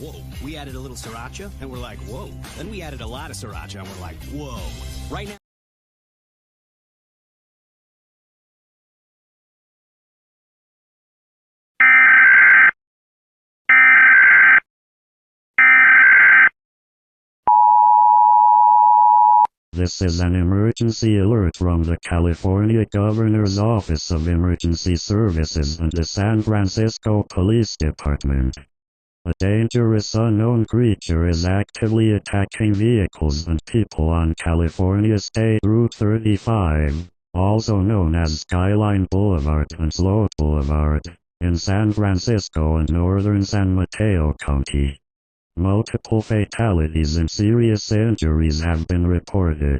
whoa. We added a little sriracha, and we're like, whoa. Then we added a lot of sriracha, and we're like, whoa. Right now. This is an emergency alert from the California Governor's Office of Emergency Services and the San Francisco Police Department. A dangerous unknown creature is actively attacking vehicles and people on California State Route 35, also known as Skyline Boulevard and Sloat Boulevard, in San Francisco and northern San Mateo County. Multiple fatalities and serious injuries have been reported.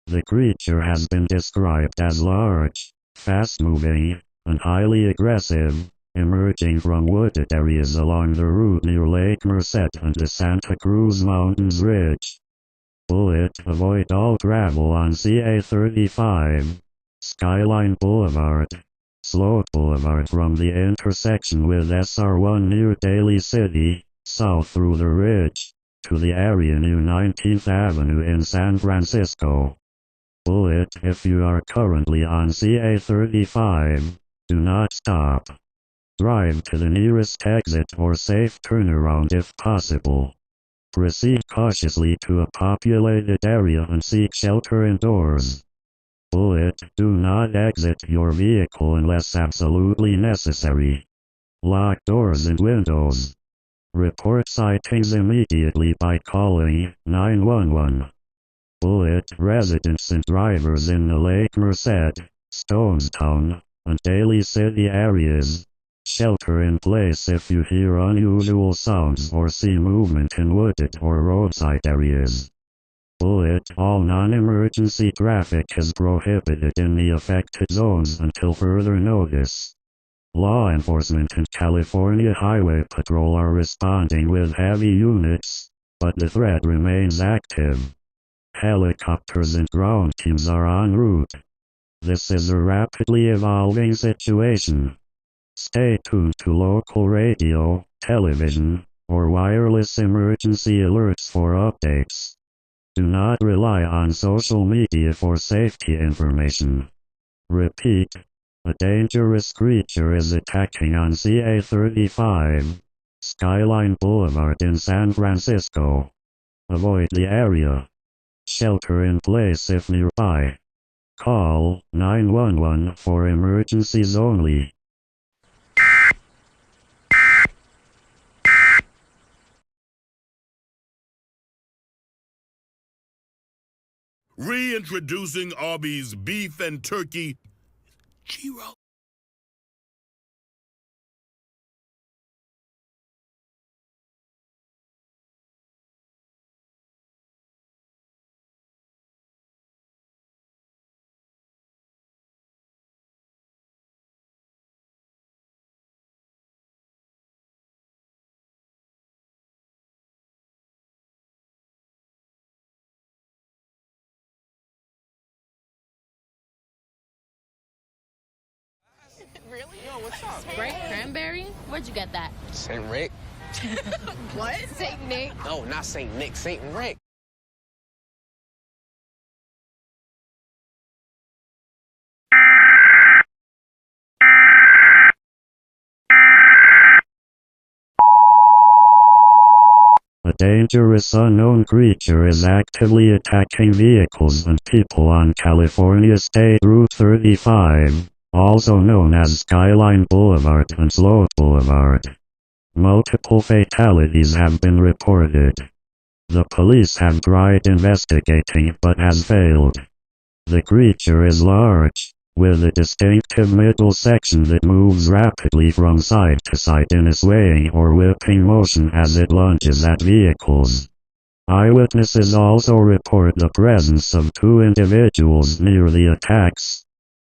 The creature has been described as large, fast-moving, and highly aggressive, emerging from wooded areas along the route near Lake Merced and the Santa Cruz Mountains Ridge. Bullet: avoid all travel on CA35, Skyline Boulevard, Sloat Boulevard from the intersection with SR1 near Daly City, south through the ridge, to the area near 19th Avenue in San Francisco. Bullet: if you are currently on CA35, do not stop. Drive to the nearest exit or safe turnaround if possible. Proceed cautiously to a populated area and seek shelter indoors. Bullet: do not exit your vehicle unless absolutely necessary. Lock doors and windows. Report sightings immediately by calling 911. Bullet: residents and drivers in the Lake Merced, Stonestown, and Daly City areas, shelter in place if you hear unusual sounds or see movement in wooded or roadside areas. Bullet: all non-emergency traffic is prohibited in the affected zones until further notice. Law enforcement and California Highway Patrol are responding with heavy units, but the threat remains active. Helicopters and ground teams are en route. This is a rapidly evolving situation. Stay tuned to local radio, television, or wireless emergency alerts for updates. Do not rely on social media for safety information. Repeat: a dangerous creature is attacking on CA35, Skyline Boulevard in San Francisco. Avoid the area. Shelter in place if nearby. Call 911 for emergencies only. Reintroducing Arby's beef and turkey Giro. Really? Yo, what's up? Frank Cranberry? Where'd you get that? Saint Rick? What? Saint Nick? No, not Saint Nick, Saint Rick. A dangerous unknown creature is actively attacking vehicles and people on California State Route 35, also known as Skyline Boulevard and Sloat Boulevard. Multiple fatalities have been reported. The police have tried investigating but has failed. The creature is large, with a distinctive middle section that moves rapidly from side to side in a swaying or whipping motion as it lunges at vehicles. Eyewitnesses also report the presence of two individuals near the attacks.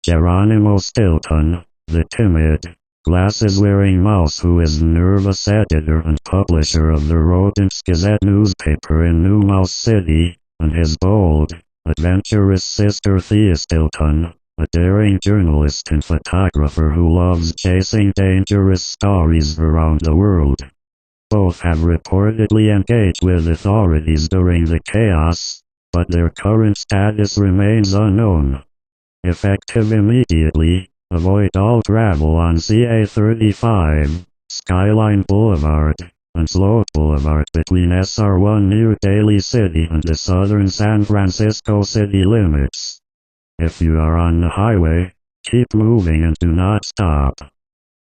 Geronimo Stilton, the timid, glasses-wearing mouse who is the nervous editor and publisher of the Rodents Gazette newspaper in New Mouse City, and his bold, adventurous sister Thea Stilton, a daring journalist and photographer who loves chasing dangerous stories around the world. Both have reportedly engaged with authorities during the chaos, but their current status remains unknown. Effective immediately, avoid all travel on CA35, Skyline Boulevard, and Sloat Boulevard between SR1 near Daly City and the southern San Francisco city limits. If you are on the highway, keep moving and do not stop.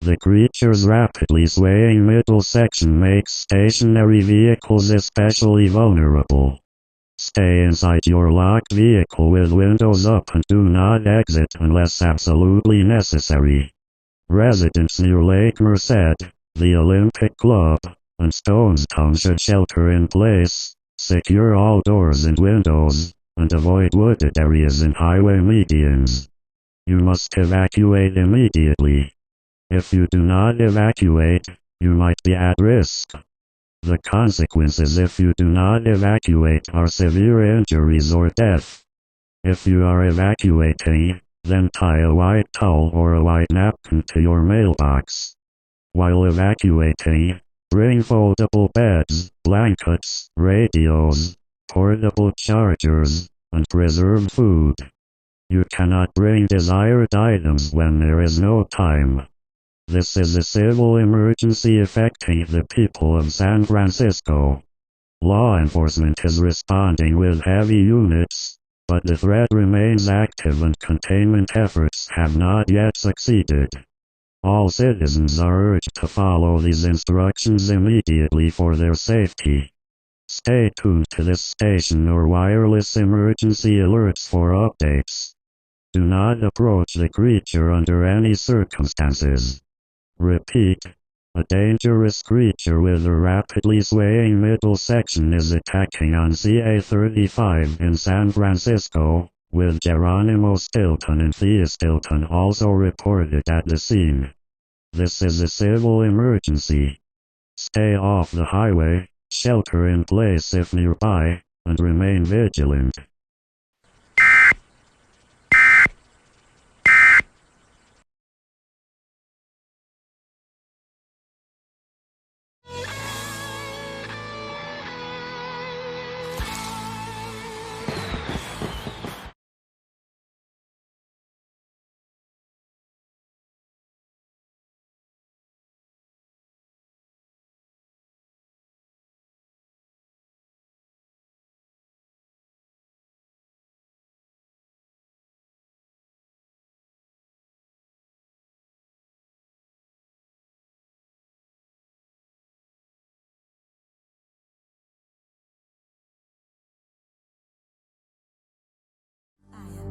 The creature's rapidly swaying middle section makes stationary vehicles especially vulnerable. Stay inside your locked vehicle with windows up and do not exit unless absolutely necessary. Residents near Lake Merced, the Olympic Club, and Stonestown should shelter in place, secure all doors and windows, and avoid wooded areas and highway medians. You must evacuate immediately. If you do not evacuate, you might be at risk. The consequences if you do not evacuate are severe injuries or death. If you are evacuating, then tie a white towel or a white napkin to your mailbox. While evacuating, bring foldable beds, blankets, radios, portable chargers, and preserved food. You cannot bring desired items when there is no time. This is a civil emergency affecting the people of San Francisco. Law enforcement is responding with heavy units, but the threat remains active and containment efforts have not yet succeeded. All citizens are urged to follow these instructions immediately for their safety. Stay tuned to this station or wireless emergency alerts for updates. Do not approach the creature under any circumstances. Repeat, a dangerous creature with a rapidly swaying middle section is attacking on CA35 in San Francisco, with Geronimo Stilton and Thea Stilton also reported at the scene. This is a civil emergency. Stay off the highway, shelter in place if nearby, and remain vigilant.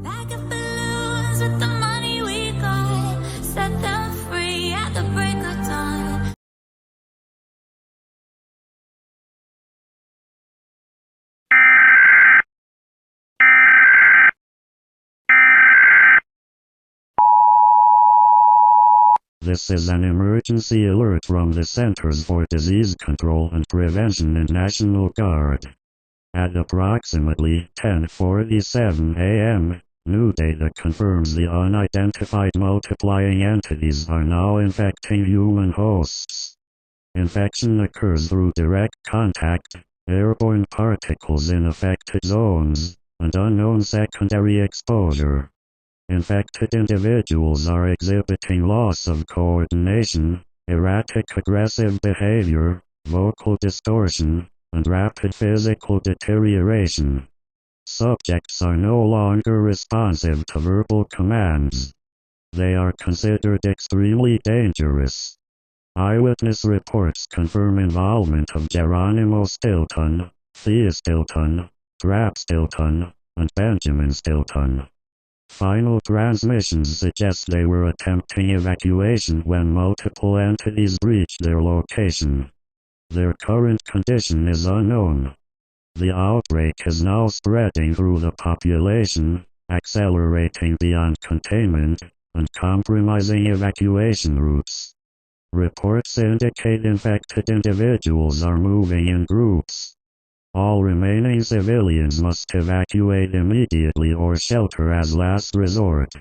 Bag of balloons with the money we got, set them free at the break of dawn. This is an emergency alert from the Centers for Disease Control and Prevention and National Guard. At approximately 10:47 a.m., new data confirms the unidentified multiplying entities are now infecting human hosts. Infection occurs through direct contact, airborne particles in affected zones, and unknown secondary exposure. Infected individuals are exhibiting loss of coordination, erratic aggressive behavior, vocal distortion, and rapid physical deterioration. Subjects are no longer responsive to verbal commands. They are considered extremely dangerous. Eyewitness reports confirm involvement of Geronimo Stilton, Thea Stilton, Stilton, and Benjamin Stilton. Final transmissions suggest they were attempting evacuation when multiple entities breached their location. Their current condition is unknown. The outbreak is now spreading through the population, accelerating beyond containment, and compromising evacuation routes. Reports indicate infected individuals are moving in groups. All remaining civilians must evacuate immediately or shelter as last resort.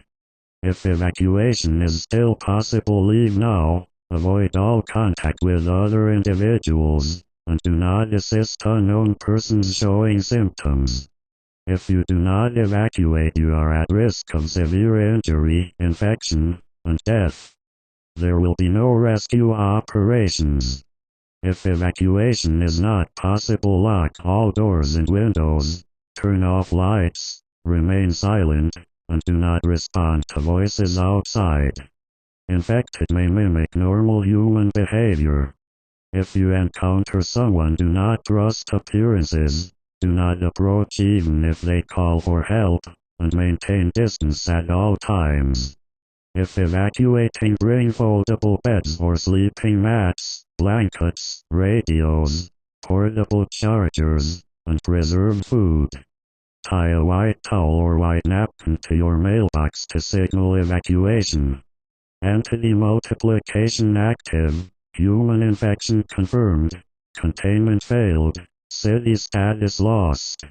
If evacuation is still possible, leave now, Avoid all contact with other individuals, and do not assist unknown persons showing symptoms. If you do not evacuate, you are at risk of severe injury, infection, and death. There will be no rescue operations. If evacuation is not possible, lock all doors and windows, turn off lights, remain silent, and do not respond to voices outside. Infected may mimic normal human behavior. If you encounter someone, do not trust appearances, do not approach even if they call for help, and maintain distance at all times. If evacuating, bring foldable beds or sleeping mats, blankets, radios, portable chargers, and preserved food. Tie a white towel or white napkin to your mailbox to signal evacuation. Entity multiplication active, human infection confirmed, containment failed, city status lost.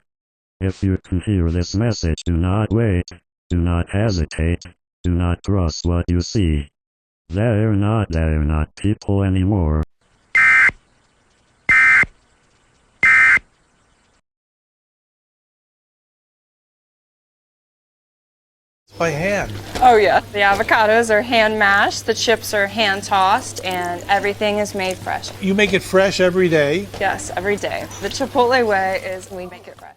If you can hear this message, do not wait, do not hesitate, do not trust what you see. They're not people anymore. By hand. Oh yeah, the avocados are hand mashed, the chips are hand tossed, and everything is made fresh. You make it fresh every day. Yes, every day. The Chipotle way is we make it fresh.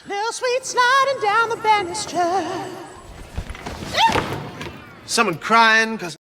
Little sweet sliding down the banister. Someone crying because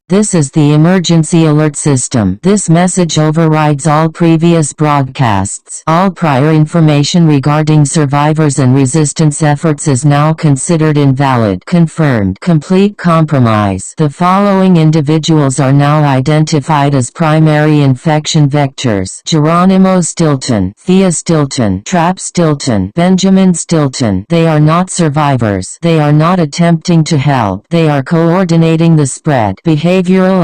This is the emergency alert system. This message overrides all previous broadcasts. All prior information regarding survivors and resistance efforts is now considered invalid. Confirmed. Complete compromise. The following individuals are now identified as primary infection vectors: Geronimo Stilton, Thea Stilton, Trap Stilton, Benjamin Stilton. They are not survivors. They are not attempting to help. They are coordinating the spread. Behavioral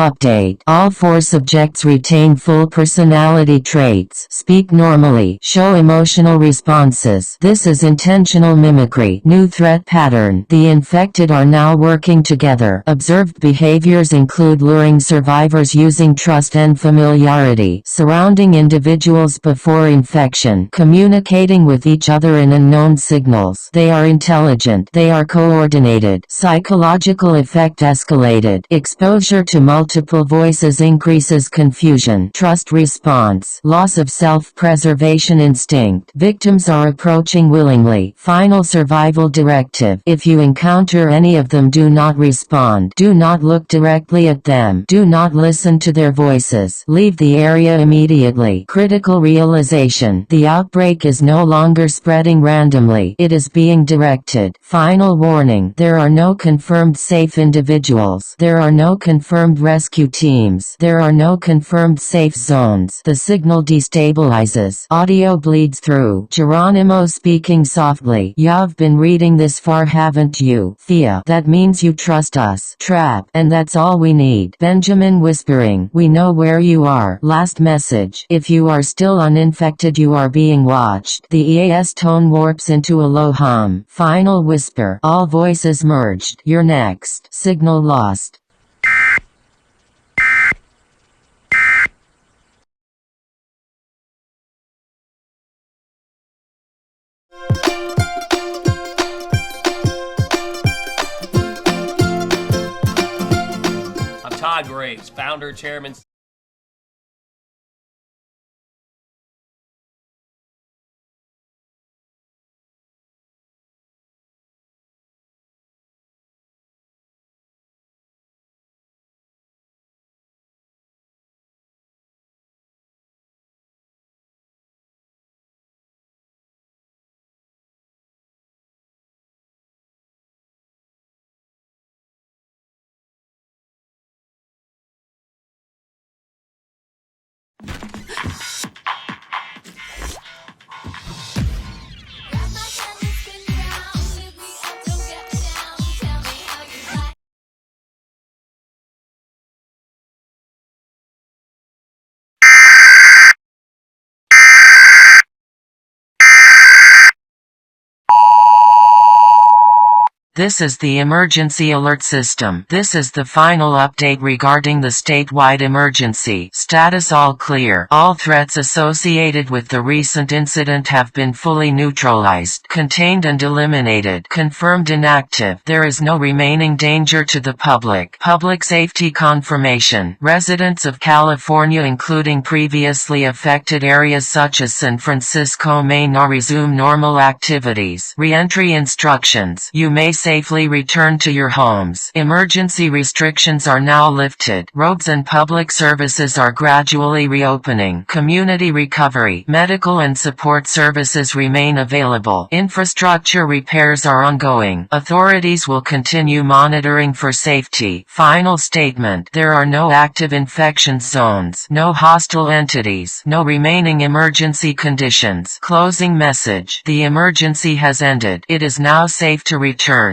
update. All 4 subjects retain full personality traits. Speak normally. Show emotional responses. This is intentional mimicry. New threat pattern. The infected are now working together. Observed behaviors include luring survivors using trust and familiarity, surrounding individuals before infection, communicating with each other in unknown signals. They are intelligent. They are coordinated. Psychological effect escalated. Exposure to multiple voices increases confusion. Trust response. Loss of self-preservation instinct. Victims are approaching willingly. Final survival directive. If you encounter any of them, do not respond. Do not look directly at them. Do not listen to their voices. Leave the area immediately. Critical realization. The outbreak is no longer spreading randomly. It is being directed. Final warning. There are no confirmed safe individuals. There are no confirmed rescue teams. There are no confirmed safe zones. The signal destabilizes. Audio bleeds through. Geronimo speaking softly. You've been reading this far, haven't you, Thea? That means you trust us. Trap. And that's all we need. Benjamin whispering. We know where you are. Last message. If you are still uninfected, you are being watched. The EAS tone warps into a low hum. Final whisper. All voices merged. You're next. Signal lost. I'm Todd Graves, founder, chairman. This is the emergency alert system. This is the final update regarding the statewide emergency. Status all clear. All threats associated with the recent incident have been fully neutralized, contained and eliminated. Confirmed inactive. There is no remaining danger to the public. Public safety confirmation. Residents of California, including previously affected areas such as San Francisco, may now resume normal activities. Re-entry instructions. You may safely return to your homes. Emergency restrictions are now lifted. Roads and public services are gradually reopening. Community recovery, medical and support services remain available. Infrastructure repairs are ongoing. Authorities will continue monitoring for safety. Final statement. There are no active infection zones, no hostile entities, no remaining emergency conditions. Closing message. The emergency has ended. It is now safe to return.